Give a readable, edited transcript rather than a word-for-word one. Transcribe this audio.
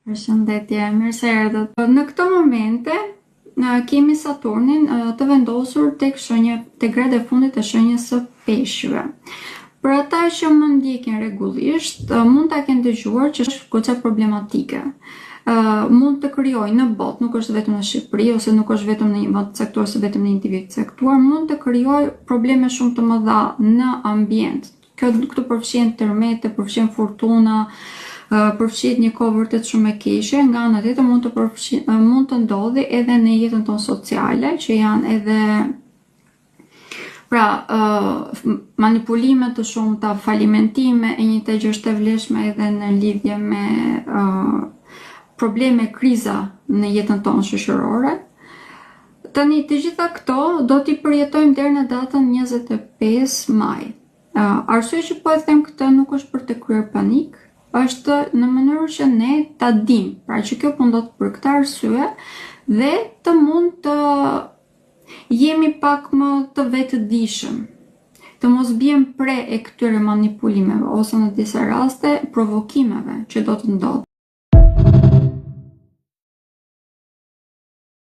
Përshëndetje, mirë se erdhët. Në këto momente kemi Saturnin të vendosur tek grada e fundit e shenjës së Peshqve. Për ata që më ndjekin rregullisht, mund ta kenë dëgjuar që është goxha problematike. Mund të krijojë në botë, nuk është vetëm në Shqipëri ose nuk është vetëm në një vend të caktuar ose vetëm në një individ të caktuar, mund të krijojë probleme shumë të mëdha në ambient. Këtu përfshihen tërmete, përfshihen furtuna, përfshihet një kohë vërtet shumë e keqe. Nga ana tjetër mund të ndodhi edhe në jetën tonë sociale, që janë edhe manipulime të shumta, falimentime, e njëjta gjë është e vlefshme edhe në lidhje me probleme, kriza në jetën tonë shoqërore. Tani të gjitha këto do t'i përjetojmë deri në datën 25 maj. Arsye që po e them këtë nuk është për të kryer panik, është në mënyrë që ne ta dim, pra që kjo po ndodh për këtë arsye dhe të mund të jemi pak më të vetëdijshëm, të mos biem pre e këtyre manipulimeve ose në disa raste provokimeve që do të ndodhin.